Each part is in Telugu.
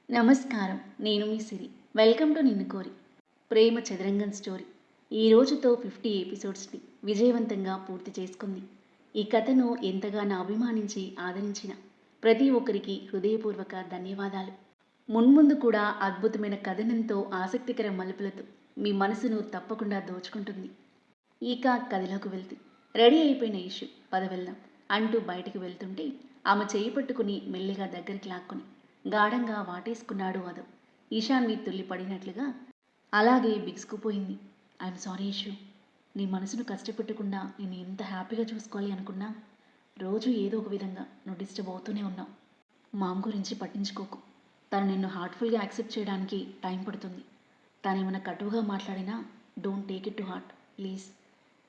నమస్కారం. నేను మీ సిరి. వెల్కమ్ టు నిన్ను కోరి. ప్రేమ చదరంగం స్టోరీ. ఈ రోజుతో 50 ఎపిసోడ్స్ని విజయవంతంగా పూర్తి చేసుకుంది. ఈ కథను ఎంతగానో అభిమానించి ఆదరించిన ప్రతి ఒక్కరికి హృదయపూర్వక ధన్యవాదాలు. మున్ముందు కూడా అద్భుతమైన కథనంతో ఆసక్తికర మలుపులతో మీ మనసును తప్పకుండా దోచుకుంటుంది. ఇక కథలోకి వెళ్తే రెడీ అయిపోయిన ఇష్యూ పద వెళ్దాం అంటూ బయటికి వెళ్తుంటే ఆమె చేయి పట్టుకుని మెల్లిగా దగ్గరికి లాక్కుని గాఢంగా వాటేసుకున్నాడు అదవ్. ఈశాన్వి తుల్లి పడినట్లుగా అలాగే బిగుసుకుపోయింది. I'm sorry issue. నీ మనసును కష్టపెట్టకుండా నేను ఎంత హ్యాపీగా చూసుకోవాలి అనుకున్నా రోజు ఏదో ఒక విధంగా నువ్వు డిస్టర్బ్ అవుతూనే ఉన్నావు. మామ్ గురించి పట్టించుకోకు. తను నిన్ను హార్ట్ఫుల్గా యాక్సెప్ట్ చేయడానికి టైం పడుతుంది. తను ఏమైనా కటువుగా మాట్లాడినా don't take it to heart please.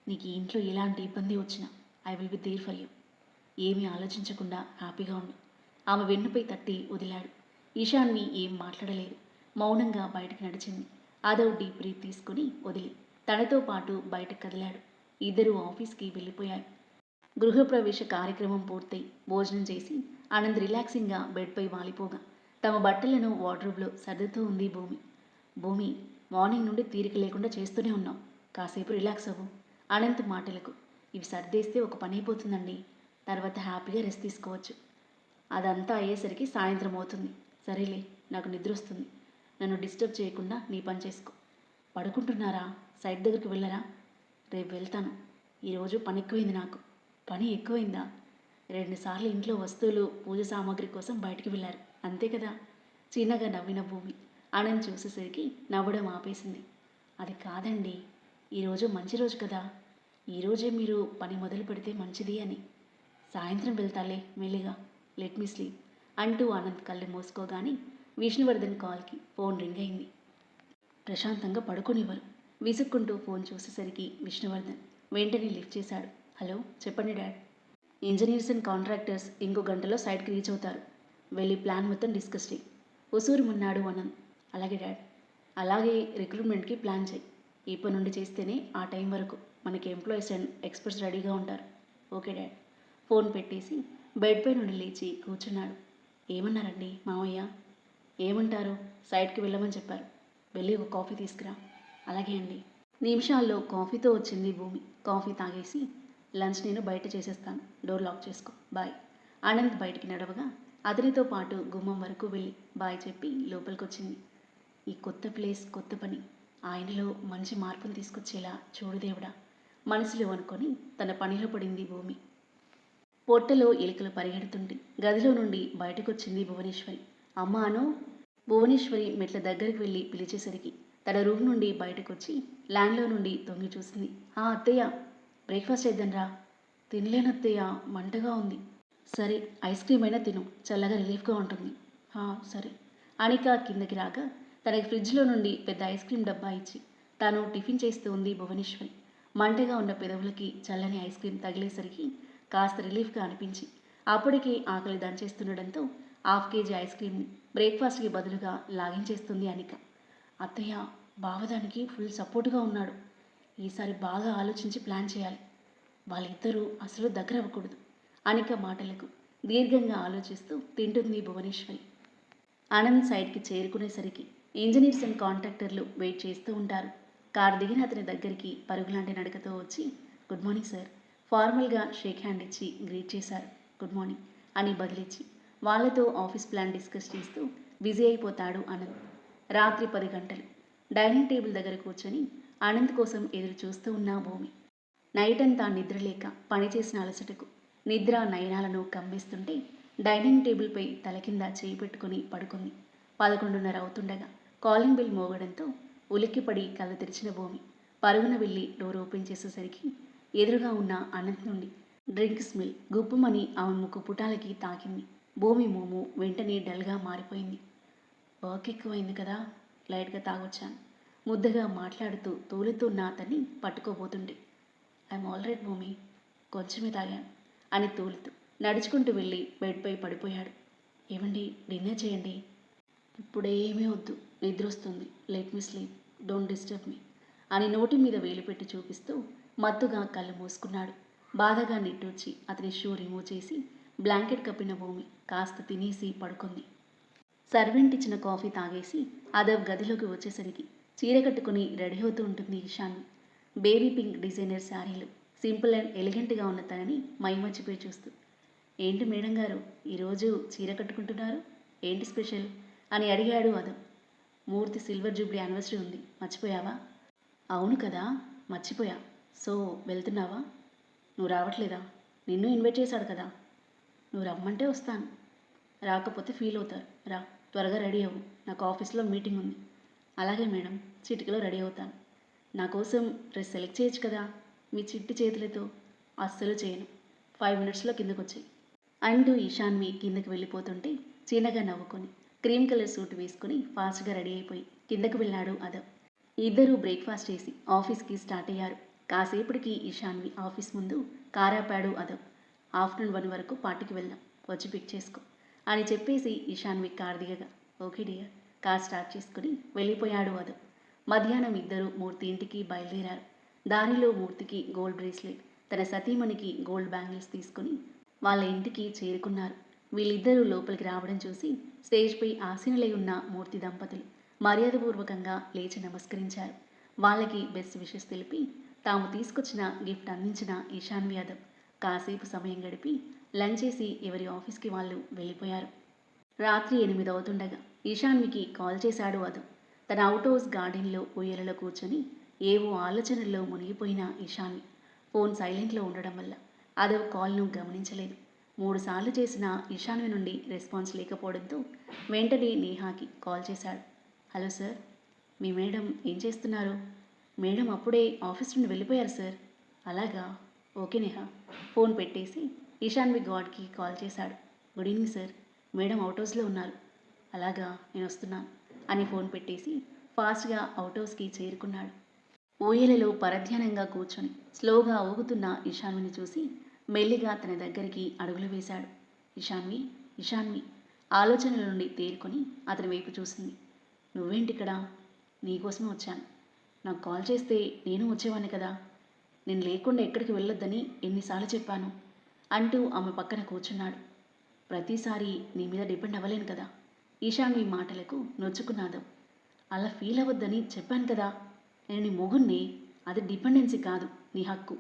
నీకు ఈ ఇంట్లో ఎలాంటి ఇబ్బంది వచ్చినా I will be there for you. ఏమీ ఆలోచించకుండా హ్యాపీగా ఉండు. ఆమె వెన్నుపై తట్టి వదిలాడు. ఈశాన్వి ఏం మాట్లాడలేదు. మౌనంగా బయటకు నడిచింది. అదవ్ డీప్ బ్రీత్ తీసుకుని వదిలి తనతో పాటు బయటకు కదిలాడు. ఇద్దరూ ఆఫీస్కి వెళ్ళిపోయారు. గృహప్రవేశ కార్యక్రమం పూర్తయి భోజనం చేసి ఆనంద్ రిలాక్సింగ్గా బెడ్పై వాలిపోగా తమ బట్టలను వార్డ్రోబ్లో సర్దుతూ ఉంది భూమి. భూమి, మార్నింగ్ నుండి తీరిక లేకుండా చేస్తూనే ఉన్నాం. కాసేపు రిలాక్స్ అవ్వు. అనంత్ మాటలకు ఇవి సర్దేస్తే ఒక పని అయిపోతుందండి. తర్వాత హ్యాపీగా రెస్ట్ తీసుకోవచ్చు. అదంతా అయ్యేసరికి సాయంత్రం అవుతుంది. సరేలే, నాకు నిద్ర వస్తుంది. నన్ను డిస్టర్బ్ చేయకుండా నీ పని చేసుకో. పడుకుంటున్నారా? సైట్ దగ్గరికి వెళ్ళరా? రేపు వెళ్తాను. ఈరోజు పని ఎక్కువైంది నాకు. పని ఎక్కువైందా? 2 సార్లు ఇంట్లో వస్తువులు పూజ సామాగ్రి కోసం బయటికి వెళ్ళారు అంతే కదా? చిన్నగా నవ్విన భూమి ఆనంద్ చూసేసరికి నవ్వడం ఆపేసింది. అది కాదండి, ఈరోజు మంచి రోజు కదా. ఈరోజే మీరు పని మొదలు పెడితే మంచిది అని. సాయంత్రం వెళ్తాలే మెల్లిగా. లెట్ మీ స్లీప్ అంటూ ఆనంద్ కళ్ళు మూసుకోగానే విష్ణువర్ధన్ కాల్కి ఫోన్ రింగ్ అయింది. ప్రశాంతంగా పడుకోనివ్వరు. విసుక్కుంటూ ఫోన్ చూసేసరికి విష్ణువర్ధన్ వెంటనే లిఫ్ట్ చేశాడు. హలో, చెప్పండి డాడ్. ఇంజనీర్స్ అండ్ కాంట్రాక్టర్స్ ఇంకో గంటలో సైట్కి రీచ్ అవుతారు. వెళ్ళి ప్లాన్ మొత్తం డిస్కస్ చేయి. ఉసూరుమన్నాడు ఆనంద్. అలాగే డాడ్. అలాగే రిక్రూట్మెంట్కి ప్లాన్ చేయి. ఇప్పటి నుండి చేస్తేనే ఆ టైం వరకు మనకి ఎంప్లాయీస్ అండ్ ఎక్స్పర్ట్స్ రెడీగా ఉంటారు. Okay dad. ఫోన్ పెట్టేసి బెడ్పై నుండి లేచి కూర్చున్నాడు. ఏమన్నారండి మావయ్య? ఏమంటారు? సైట్కి వెళ్ళమని చెప్పారు. వెళ్ళి ఒక కాఫీ తీసుకురా. అలాగే అండి. నిమిషాల్లో కాఫీతో వచ్చింది భూమి. కాఫీ తాగేసి లంచ్ నేను బయట చేసేస్తాను. డోర్ లాక్ చేసుకో. బాయ్. ఆనంద్ బయటికి నడవగా అతనితో పాటు గుమ్మం వరకు వెళ్ళి బాయ్ చెప్పి లోపలికొచ్చింది. ఈ కొత్త ప్లేస్, కొత్త పని ఆయనలో మంచి మార్పును తీసుకొచ్చేలా చూడు దేవుడా మనసులో అనుకొని తన పనిలో పడింది భూమి. పొట్టలో ఎలుకలు పరిగెడుతుంటే గదిలో నుండి బయటకొచ్చింది భువనేశ్వరి. అమ్మా అను. భువనేశ్వరి మెట్ల దగ్గరికి వెళ్ళి పిలిచేసరికి తన రూమ్ నుండి బయటకొచ్చి ల్యాండ్లో నుండి తొంగి చూసింది. అత్తయ్య, బ్రేక్ఫాస్ట్ చేద్దాంరా. తినలేనత్తయ్య, మంటగా ఉంది. సరే, ఐస్ క్రీమ్ అయినా తిను, చల్లగా రిలీఫ్గా ఉంటుంది. సరే. అనిక కిందకి రాగా తనకి ఫ్రిడ్జ్లో నుండి పెద్ద ఐస్ క్రీమ్ డబ్బా ఇచ్చి తాను టిఫిన్ చేస్తూ ఉంది భువనేశ్వరి. మంటగా ఉన్న పెదవులకి చల్లని ఐస్ క్రీమ్ తగిలేసరికి కాస్త రిలీఫ్గా అనిపించి అప్పటికే ఆకలి దంచేస్తుండడంతో 1/2 కేజీ ఐస్ క్రీమ్ని బ్రేక్ఫాస్ట్కి బదులుగా లాగించేస్తుంది అనిక. అత్తయ్య, బావదానికి ఫుల్ సపోర్ట్గా ఉన్నాడు. ఈసారి బాగా ఆలోచించి ప్లాన్ చేయాలి. వాళ్ళిద్దరూ అసలు దగ్గర అవ్వకూడదు. అనిక మాటలకు దీర్ఘంగా ఆలోచిస్తూ తింటుంది భువనేశ్వరి. ఆనంద్ సైడ్కి చేరుకునేసరికి ఇంజనీర్స్ అండ్ కాంట్రాక్టర్లు వెయిట్ చేస్తూ ఉంటారు. కారు దిగిన అతని దగ్గరికి పరుగులాంటి నడకతో వచ్చి గుడ్ మార్నింగ్ సార్. ఫార్మల్గా షేక్ హ్యాండ్ ఇచ్చి గ్రీట్ చేశారు. గుడ్ మార్నింగ్ అని బదిలిచ్చి వాళ్ళతో ఆఫీస్ ప్లాన్ డిస్కస్ చేస్తూ బిజీ అయిపోతాడు ఆనంద్. రాత్రి 10 గంటలు. డైనింగ్ టేబుల్ దగ్గర కూర్చొని ఆనంద్ కోసం ఎదురు చూస్తూ ఉన్న భూమి. నైట్ అంతా నిద్రలేక పనిచేసిన అలసటకు నిద్ర నయనాలను కమ్మేస్తుంటే డైనింగ్ టేబుల్పై తల కింద చేయి పెట్టుకుని పడుకుంది. 11:30 అవుతుండగా కాలింగ్ బిల్ మోగడంతో ఉలిక్కిపడి కళ్ళు తెరిచిన భూమి పరుగున వెళ్ళి డోర్ ఓపెన్ చేసేసరికి ఎదురుగా ఉన్న అనంత్ నుండి డ్రింక్ స్మెల్ గుప్పుమని ఆమె ముక్కు పుటాలకి తాకింది. భూమి మోము వెంటనే డల్గా మారిపోయింది. వర్క్ ఎక్కువైంది కదా, లైట్గా తాగొచ్చాను. ముద్దగా మాట్లాడుతూ తూలుతున్న అతన్ని పట్టుకోబోతుండే ఐఎమ్ ఆల్ రైట్ భూమి, కొంచెమే తాగాను అని తూలుతూ నడుచుకుంటూ వెళ్ళి బెడ్పై పడిపోయాడు. ఏమండి, డిన్నర్ చేయండి. ఇప్పుడేమీ వద్దు, నిద్ర వస్తుంది. Let me sleep, don't disturb me అని నోటి మీద వేలు పెట్టి చూపిస్తూ మత్తుగా కళ్ళు మూసుకున్నాడు. బాధగా నిట్టూర్చి అతని షూ రిమూవ్ చేసి బ్లాంకెట్ కప్పిన భూమి కాస్త తినేసి పడుకుంది. సర్వెంట్ ఇచ్చిన కాఫీ తాగేసి అదవ్ గదిలోకి వచ్చేసరికి చీర కట్టుకుని రెడీ అవుతూ ఉంటుంది ఇషాన్వి. బేబీ పింక్ డిజైనర్ శారీలో సింపుల్ అండ్ ఎలిగెంట్గా ఉన్న తనని మైమర్చిపోయి చూస్తూ, ఏంటి మేడం గారు ఈరోజు చీర కట్టుకుంటున్నారు, ఏంటి స్పెషల్ అని అడిగాడు అదవ్. మూర్తి సిల్వర్ జూబ్లీ యానివర్సరీ ఉంది, మర్చిపోయావా? అవును కదా, మర్చిపోయా. సో వెళ్తున్నావా? నువ్వు రావట్లేదా? నిన్ను ఇన్వైట్ చేశాడు కదా. నువ్వు రమ్మంటే వస్తాను, రాకపోతే ఫీల్ అవుతారు. రా, త్వరగా రెడీ అవ్వు, నాకు ఆఫీస్లో మీటింగ్ ఉంది. అలాగే మేడం, చిటికలో రెడీ అవుతాను. నా కోసం డ్రెస్ సెలెక్ట్ చేయొచ్చు కదా మీ చిట్టి చేతులతో. అస్సలు చేయను, 5 మినిట్స్లో కిందకు వచ్చాయి అంటూ ఇషాన్వి కిందకి వెళ్ళిపోతుంటే చిన్నగా నవ్వుకొని క్రీమ్ కలర్ సూట్ వేసుకుని ఫాస్ట్గా రెడీ అయిపోయి కిందకు వెళ్ళాడు అదవ్. ఇద్దరూ బ్రేక్ఫాస్ట్ చేసి ఆఫీస్కి స్టార్ట్ అయ్యారు. కాసేపటికి ఇషాన్వి ఆఫీస్ ముందు కారాపాడు అదవ్. ఆఫ్టర్నూన్ 1 వరకు పార్టీకి వెళ్దాం, వచ్చి పిక్ చేసుకో అని చెప్పేసి ఇషాన్వి కార్ దిగగా, ఓకే డియర్, కార్ స్టార్ట్ చేసుకుని వెళ్ళిపోయాడు అదవ్. మధ్యాహ్నం ఇద్దరు మూర్తి ఇంటికి బయలుదేరారు. దారిలో మూర్తికి గోల్డ్ బ్రేస్లెట్, తన సతీమణికి గోల్డ్ బ్యాంగిల్స్ తీసుకుని వాళ్ళ ఇంటికి చేరుకున్నారు. వీళ్ళిద్దరూ లోపలికి రావడం చూసి స్టేజ్పై ఆసీనులై ఉన్న మూర్తి దంపతులు మర్యాదపూర్వకంగా లేచి నమస్కరించారు. వాళ్ళకి బెస్ట్ విషెస్ తెలిపి తాము తీసుకొచ్చిన గిఫ్ట్ అందించిన ఇషాన్వి యాదవ్ కాసేపు సమయం గడిపి లంచ్ చేసి ఎవరి ఆఫీస్కి వాళ్ళు వెళ్ళిపోయారు. రాత్రి 8 అవుతుండగా ఇషాన్వికి కాల్ చేశాడు అదవ్. తన అవుట్ హౌస్ గార్డెన్లో ఉయ్యలలో కూర్చొని ఏవో ఆలోచనల్లో మునిగిపోయిన ఇషాన్వి ఫోన్ సైలెంట్లో ఉండడం వల్ల అదవ్ కాల్ను గమనించలేదు. 3 సార్లు చేసిన ఇషాన్వి నుండి రెస్పాన్స్ లేకపోవడంతో వెంటనే నేహాకి కాల్ చేశాడు. హలో సార్, మీ మేడం ఏం చేస్తున్నారు? మేడం అప్పుడే ఆఫీస్ నుండి వెళ్ళిపోయారు సార్. అలాగా, ఓకే నేహా. ఫోన్ పెట్టేసి ఇషాన్వి గాడ్కి కాల్ చేశాడు. Good evening sir, madam out హౌస్లో ఉన్నారు. అలాగా, నేను వస్తున్నాను అని ఫోన్ పెట్టేసి ఫాస్ట్గా అవుట్ హౌస్కి చేరుకున్నాడు. ఊయలలో పరధ్యానంగా కూర్చొని స్లోగా ఊగుతున్న ఇషాన్విని చూసి మెల్లిగా తన దగ్గరికి అడుగులు వేశాడు. ఇషాన్వి, ఇషాన్వి ఆలోచనల నుండి తేరుకొని అతని వైపు చూసింది. నువ్వేంటిక్కడ? నీకోసమే వచ్చాను. నాకు కాల్ చేస్తే నేను వచ్చేవాడిని కదా. నేను లేకుండా ఎక్కడికి వెళ్ళొద్దని ఎన్నిసార్లు చెప్పాను అంటూ ఆమె పక్కన కూర్చున్నాడు. ప్రతిసారి నీ మీద డిపెండ్ అవ్వలేను కదా. ఈశాన్వి మాటలకు నొచ్చుకున్నాదు. అలా ఫీల్ అవ్వద్దని చెప్పాను కదా. నేను నీ మొగుణ్ణి, అది డిపెండెన్సీ కాదు, నీ హక్కు.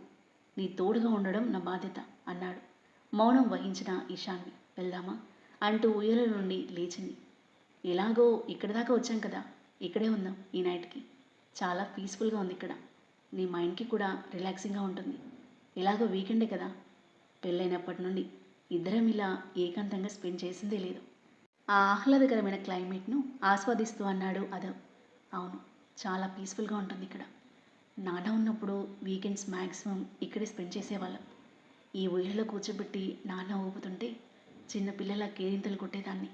నీ తోడుగా ఉండడం నా బాధ్యత అన్నాడు. మౌనం వహించిన ఈశాన్వి వెళ్దామా అంటూ ఉయ్యాల నుండి లేచింది. ఎలాగో ఇక్కడి దాకా వచ్చాం కదా, ఇక్కడే ఉందాం ఈ నైట్కి. చాలా పీస్ఫుల్గా ఉంది ఇక్కడ. నీ మైండ్కి కూడా రిలాక్సింగ్గా ఉంటుంది. ఎలాగో వీకెండే కదా. పెళ్ళైనప్పటి నుండి ఇద్దరం ఇలా ఏకాంతంగా స్పెండ్ చేసిందే లేదు. ఆ ఆహ్లాదకరమైన క్లైమేట్ను ఆస్వాదిస్తూ అన్నాడు అదవ్. అవును, చాలా పీస్ఫుల్గా ఉంటుంది ఇక్కడ. నాన్న ఉన్నప్పుడు వీకెండ్స్ మ్యాక్సిమం ఇక్కడే స్పెండ్ చేసేవాళ్ళం. ఈ ఊయల్లో కూర్చోబెట్టి నాన్న ఊపుతుంటే చిన్న పిల్లల కేరింతలు కొట్టేదాన్ని.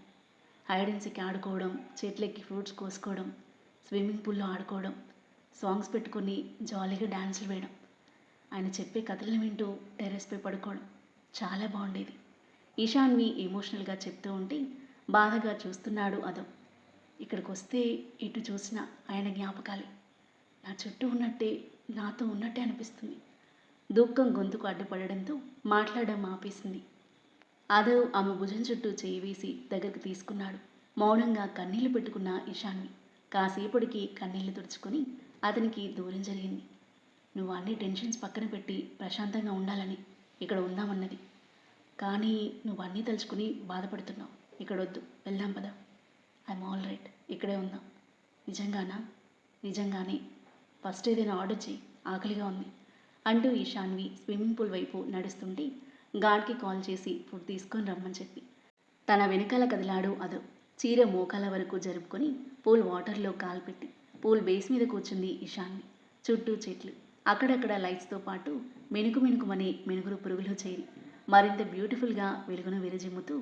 హైడ్ అండ్ సీక్ ఆడుకోవడం, చెట్లెక్కి ఫ్రూట్స్ కోసుకోవడం, స్విమ్మింగ్ పూల్లో ఆడుకోవడం, సాంగ్స్ పెట్టుకొని జాలీగా డ్యాన్సులు వేయడం, ఆయన చెప్పే కథలను వింటూ టెర్రస్పై పడుకోవడం చాలా బాగుండేది. ఈశాన్వి ఎమోషనల్గా చెప్తూ ఉంటే బాధగా చూస్తున్నాడు అదవ్. ఇక్కడికి వస్తే ఎటు చూసినా ఆయన జ్ఞాపకాలే. నా చుట్టూ ఉన్నట్టే, నాతో ఉన్నట్టే అనిపిస్తుంది. దుఃఖం గొంతుకు అడ్డుపడడంతో మాట్లాడడం ఆపేసింది. అదవ్ ఆమె భుజం చుట్టూ చేయి వేసి దగ్గరికి తీసుకున్నాడు. మౌనంగా కన్నీళ్లు పెట్టుకున్న ఇషాన్వి కాసేపటికి కన్నీళ్లు తుడుచుకొని అతనికి దూరం జరిగింది. నువ్వు అన్ని టెన్షన్స్ పక్కన పెట్టి ప్రశాంతంగా ఉండాలని ఇక్కడ ఉందామన్నది. కానీ నువ్వు అన్నీ తలుచుకుని బాధపడుతున్నావు. ఇక్కడ వద్దు, వెళ్దాం పదా. ఐఎమ్ ఆల్ రైట్, ఇక్కడే ఉందాం. నిజంగానా? నిజంగానే. ఫస్ట్ ఏదైనా ఆర్డర్ చేయి, ఆకలిగా ఉంది అంటూ ఈశాన్వి స్విమ్మింగ్ పూల్ వైపు నడుస్తుంటే గార్డ్కి కాల్ చేసి ఫుడ్ తీసుకొని రమ్మని చెప్పి తన వెనకాల కదిలాడు అదవ్. చీర మోకాల వరకు జరుపుకొని పూల్ వాటర్లో కాలు పెట్టి పూల్ బేస్ మీద కూర్చుంది ఇషాన్వి. చుట్టూ చెట్లు, అక్కడక్కడ లైట్స్తో పాటు మెనుకు మెనుకుమనే మెనుగురు పురుగులు చేరి మరింత బ్యూటిఫుల్గా వెలుగును విరజిమ్ముతూ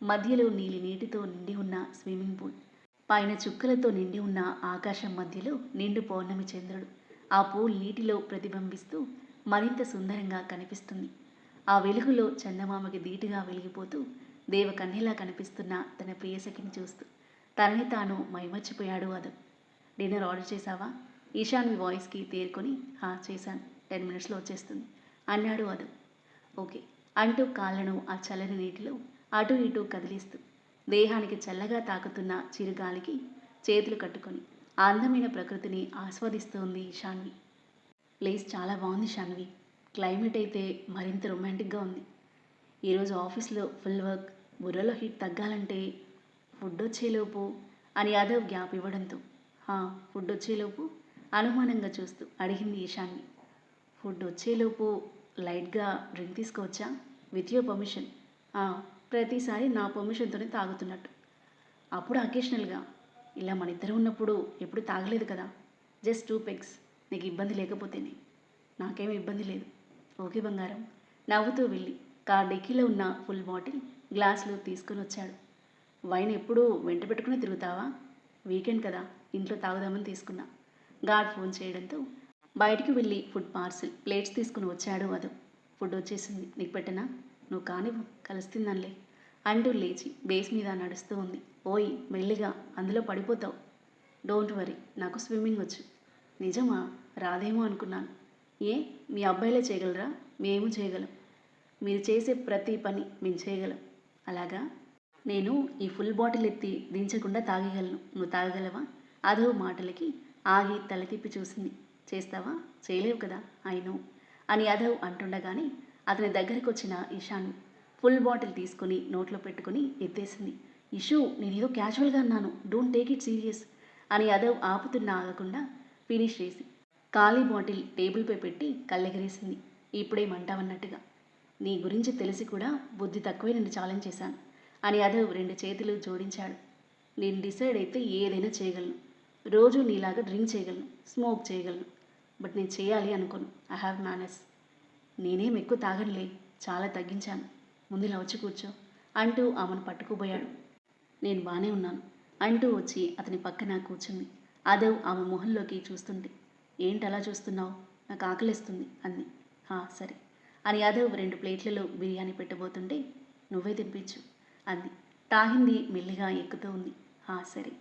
మధ్యలో నీలి నీటితో నిండి ఉన్న స్విమ్మింగ్ పూల్, పైన చుక్కలతో నిండి ఉన్న ఆకాశం మధ్యలో నిండు పౌర్ణమి చంద్రుడు ఆ పూల్ నీటిలో ప్రతిబింబిస్తూ మరింత సుందరంగా కనిపిస్తుంది. ఆ వెలుగులో చందమామకి ధీటుగా వెలిగిపోతూ దేవకన్యలా కనిపిస్తున్న తన ప్రియసఖిని చూస్తూ తనని తాను మైమర్చిపోయాడు అదవ్. డిన్నర్ ఆర్డర్ చేశావా? ఈశాన్వి వాయిస్కి తేరుకొని చేశాను, 10 మినిట్స్లో వచ్చేస్తుంది అన్నాడు అదవ్. ఓకే అంటూ కాళ్ళను ఆ చల్లని నీటిలో అటు ఇటు కదిలిస్తూ దేహానికి చల్లగా తాకుతున్న చిరుగాలికి చేతులు కట్టుకొని ఆ అందమైన ప్రకృతిని ఆస్వాదిస్తూ ఉంది శాన్వి. ప్లేస్ చాలా బాగుంది శాన్వి. క్లైమేట్ అయితే మరింత రొమాంటిక్గా ఉంది. ఈరోజు ఆఫీస్లో ఫుల్ వర్క్, బుర్రలో హీట్ తగ్గాలంటే ఫుడ్ వచ్చేలోపు అని యాదవ్ గ్యాప్ ఇవ్వడంతో ఫుడ్ వచ్చేలోపు అనుమానంగా చూస్తూ అడిగింది ఈశాన్వి. ఫుడ్ వచ్చేలోపు లైట్గా డ్రింక్ తీసుకోవచ్చా? With your permission. ప్రతిసారి నా పర్మిషన్తోనే తాగుతున్నట్టు. అప్పుడు అకేషనల్గా. ఇలా మన ఇద్దరు ఉన్నప్పుడు ఎప్పుడు తాగలేదు కదా. Just 2 pegs. నీకు ఇబ్బంది లేకపోతేనే. నాకేమీ ఇబ్బంది లేదు. ఓకే బంగారం. నవ్వుతూ వెళ్ళి కార్ డిక్కీలో ఉన్న ఫుల్ బాటిల్ గ్లాసులు తీసుకొని వచ్చాడు. వైన్ ఎప్పుడూ వెంట పెట్టుకుని తిరుగుతావా? వీకెండ్ కదా, ఇంట్లో తాగుదామని తీసుకున్నా. గాడ్ ఫోన్ చేయడంతో బయటికి వెళ్ళి ఫుడ్ పార్సిల్ ప్లేట్స్ తీసుకుని వచ్చాడు వధు. ఫుడ్ వచ్చేసింది, నీకు పెట్టనా? నువ్వు కానివ్వు, కలుస్తుందనిలే అంటూ లేచి బేస్ మీద నడుస్తూ ఉంది. ఓయ్ మెల్లిగా, అందులో పడిపోతావు. డోంట్ వరీ, నాకు స్విమ్మింగ్ వచ్చు. నిజమా? రాదేమో అనుకున్నాను. ఏ, మీ అబ్బాయిలే చేయగలరా? మేము చేయగలం. మీరు చేసే ప్రతి పని మేము చేయగలం. అలాగా? నేను ఈ ఫుల్ బాటిల్ ఎత్తి దించకుండా తాగగలను. నువ్వు తాగగలవా? అదో మాటలకి ఆగి తల తిప్పి చూసింది. చేస్తావా? చేయలేవు కదా, అయినో అని అదవ్ అంటుండగానే అతని దగ్గరికి వచ్చిన ఇషాను ఫుల్ బాటిల్ తీసుకుని నోట్లో పెట్టుకుని ఎత్తేసింది. ఇషు, నేనేదో క్యాజువల్గా అన్నాను, డోంట్ టేక్ ఇట్ సీరియస్ అని అదవ్ ఆపుతున్నా ఆగకుండా ఫినిష్ చేసి ఖాళీ బాటిల్ టేబుల్పై పెట్టి కళ్ళెగరేసింది. ఇప్పుడేమంటావన్నట్టుగా. నీ గురించి తెలిసి కూడా బుద్ధి తక్కువే నిన్ను ఛాలెంజ్ చేశాను అని అదవ్ 2 చేతులు జోడించాడు. నేను డిసైడ్ అయితే ఏదైనా చేయగలను. రోజు నీలాగా డ్రింక్ చేయగలను, స్మోక్ చేయగలను. బట్ నేను చేయాలి అనుకోను. I have manners. నేనేం ఎక్కువ తాగనులే, చాలా తగ్గించాను. ముందు ఇలా వచ్చి కూర్చో అంటూ ఆమెను పట్టుకుపోయాడు. నేను బాగానే ఉన్నాను అంటూ వచ్చి అతని పక్కన కూర్చుంది. అదవ్ ఆమె మొహంలోకి చూస్తుంటే, ఏంటి అలా చూస్తున్నావు? నాకు ఆకలిస్తుంది అంది. సరే అని అదవ్ 2 ప్లేట్లలో బిర్యానీ పెట్టబోతుంటే, నువ్వే తినిపించు అంది. తాగింది మెల్లిగా ఎక్కుతూ ఉంది. సరే,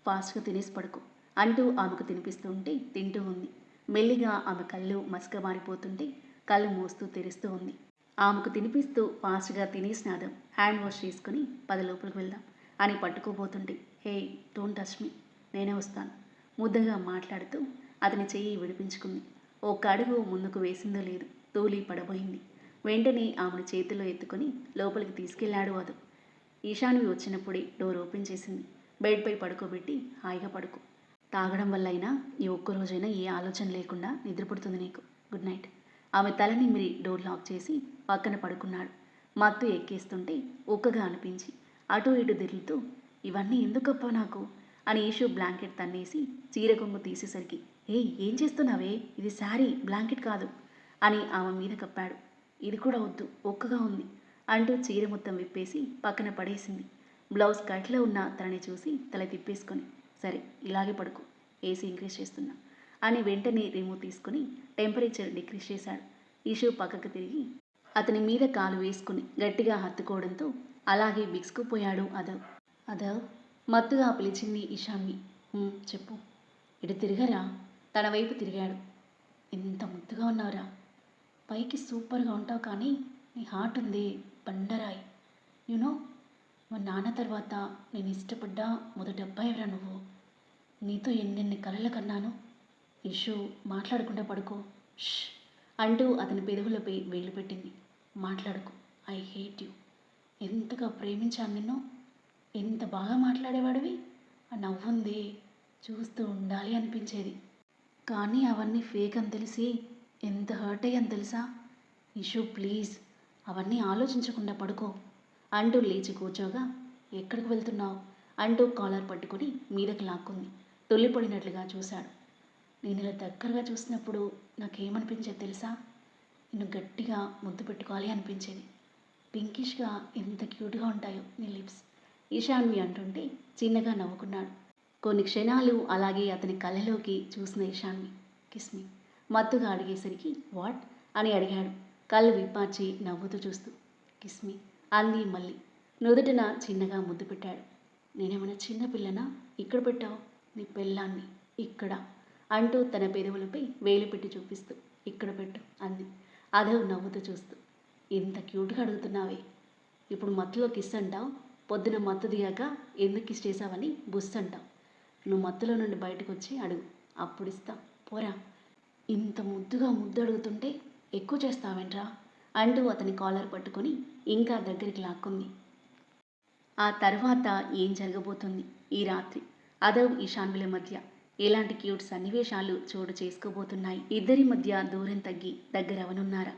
ఫాస్ట్గా తినేసి పడుకో అంటూ ఆమెకు తినిపిస్తూ ఉంటే తింటూ ఉంది. మెల్లిగా ఆమె కళ్ళు మసకమారిపోతుంటే కళ్ళు మూస్తూ తెరుస్తూ ఉంది. ఆమెకు తినిపిస్తూ ఫాస్ట్గా తినేసిన అదవ్ హ్యాండ్ వాష్ చేసుకుని 10 లోపలికి వెళ్దాం అని పట్టుకోబోతుంటే, హే డోంట్ టచ్ మీ, నేనే వస్తాను ముద్దగా మాట్లాడుతూ అతని చెయ్యి విడిపించుకుంది. ఒక్క అడుగు ముందుకు వేసిందో లేదు, తూలి పడబోయింది. వెంటనే ఆమెను చేతిలో ఎత్తుకొని లోపలికి తీసుకెళ్లాడు అదవ్. ఈశాన్వి వచ్చినప్పుడే డోర్ ఓపెన్ చేసింది. బెడ్పై పడుకోబెట్టి హాయిగా పడుకో. తాగడం వల్ల అయినా ఈ ఒక్కరోజైనా ఏ ఆలోచన లేకుండా నిద్రపుడుతుంది నీకు. Good night. ఆమె తల నిమిరి డోర్ లాక్ చేసి పక్కన పడుకున్నాడు. మత్తు ఎక్కేస్తుంటే ఒక్కగా అనిపించి అటు ఇటు దిరులుతూ, ఇవన్నీ ఎందుకప్పా నాకు అని ఈషు బ్లాంకెట్ తన్నేసి చీర కొంగు తీసేసరికి, ఏం చేస్తున్నావే? ఇది శారీ, బ్లాంకెట్ కాదు అని ఆమె మీద కప్పాడు. ఇది కూడా వద్దు, ఒక్కగా ఉంది అంటూ చీర మొత్తం విప్పేసి పక్కన పడేసింది. బ్లౌజ్ కట్లో ఉన్న తనని చూసి తల తిప్పేసుకొని, సరే ఇలాగే పడుకో, ఏసీ ఇంక్రీజ్ చేస్తున్నా అని వెంటనే రిమోట్ తీసుకుని టెంపరేచర్ డిక్రీజ్ చేశాడు. ఈషు పక్కకు తిరిగి అతని మీద కాలు వేసుకుని గట్టిగా హత్తుకోవడంతో అలాగే బిగుసుకుపోయాడు అదవ్. అదవ్ మత్తుగా పిలిచింది ఇషాన్వి. చెప్పు. ఇటు తిరగరా. తన వైపు తిరిగాడు. ఎంత ముద్దుగా ఉన్నావురా. పైకి సూపర్గా ఉంటావు, కానీ నీ హార్ట్ ఉంది బండరాయి. యునో, మా నాన్న తర్వాత నేను ఇష్టపడ్డ మొదటి అబ్బాయిరా నువ్వు. నీతో ఎన్నెన్ని కలలు కన్నాను. ఇషు, మాట్లాడకుండా పడుకో. ష్ అంటూ అతని పెదవులపై వేలు పెట్టింది. మాట్లాడుకో, ఐ హేట్ యూ. ఎంతగా ప్రేమించాను నిన్ను. ఎంత బాగా మాట్లాడేవాడివి. ఆ నవ్వుంది చూస్తూ ఉండాలి అనిపించేది. కానీ అవన్నీ ఫేక్ అని తెలిసి ఎంత హర్ట్ అయ్యాను తెలుసా. ఇషు ప్లీజ్, అవన్నీ ఆలోచించకుండా పడుకో అంటూ లేచి కూర్చోగా, ఎక్కడికి వెళ్తున్నావు అంటూ కాలర్ పట్టుకుని మీదకి లాక్కుంది. తొల్లిపడినట్లుగా చూశాడు. నేను ఇలా దగ్గరగా చూసినప్పుడు నాకేమనిపించేది తెలుసా. నిన్ను గట్టిగా ముద్దు పెట్టుకోవాలి అనిపించేది. పింకిష్గా ఎంత క్యూట్గా ఉంటాయో నీ లిప్స్ ఈశాన్వి అంటుంటే చిన్నగా నవ్వుకున్నాడు. కొన్ని క్షణాలు అలాగే అతని కళ్ళలోకి చూసిన ఈశాన్వి. కిస్మి మత్తుగా అడిగేసరికి వాట్ అని అడిగాడు, కళ్ళు విప్పార్చి నవ్వుతూ చూస్తూ. కిస్మి అంది మళ్ళీ. నుదుటిన చిన్నగా ముద్దు పెట్టాడు. నేనేమైనా చిన్నపిల్లనా? ఇక్కడ పెట్టావు నీ పెళ్ళాన్ని, ఇక్కడ అంటూ తన పెదవులపై వేలు పెట్టి చూపిస్తూ ఇక్కడ పెట్టు అంది. అదవ్ నవ్వుతూ చూస్తూ. ఇంత క్యూట్గా అడుగుతున్నావే. ఇప్పుడు మత్తులో కిస్ అంటావు, పొద్దున మత్తు దిగాక ఎందుకు కిస్ చేసావని బుస్ అంటావు. నువ్వు మత్తులో నుండి బయటకు వచ్చి అడుగు, అప్పుడు ఇస్తా. పోరా. ఇంత ముద్దుగా ముద్దు అడుగుతుంటే ఎక్కువ చేస్తావేంట్రా అంటూ అతని కాలర్ పట్టుకొని ఇంకా దగ్గరికి లాక్కుంది. ఆ తర్వాత ఏం జరగబోతుంది ఈ రాత్రి అదవ్ ఇషాన్విల మధ్య ఎలాంటి క్యూట్ సన్నివేశాలు చోటు చేసుకోబోతున్నాయి? ఇద్దరి మధ్య దూరం తగ్గి దగ్గరవనున్నారా?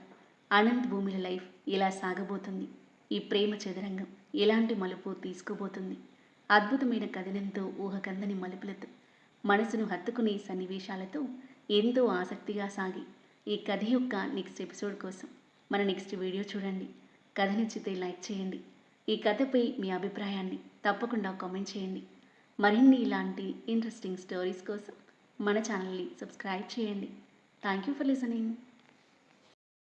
అనంత్ భూమిల లైఫ్ ఎలా సాగబోతుంది? ఈ ప్రేమ చదరంగం ఎలాంటి మలుపు తీసుకోబోతుంది? అద్భుతమైన కథనంతో ఊహకందని మలుపులతో మనసును హత్తుకునే సన్నివేశాలతో ఎంతో ఆసక్తిగా సాగి ఈ కథ యొక్క నెక్స్ట్ ఎపిసోడ్ కోసం మన నెక్స్ట్ వీడియో చూడండి. కథ నచ్చితే లైక్ చేయండి. ఈ కథపై మీ అభిప్రాయాన్ని తప్పకుండా కామెంట్ చేయండి. మరిన్ని ఇలాంటి ఇంట్రెస్టింగ్ స్టోరీస్ కోసం మన ఛానల్ని సబ్స్క్రైబ్ చేయండి. Thank you for listening.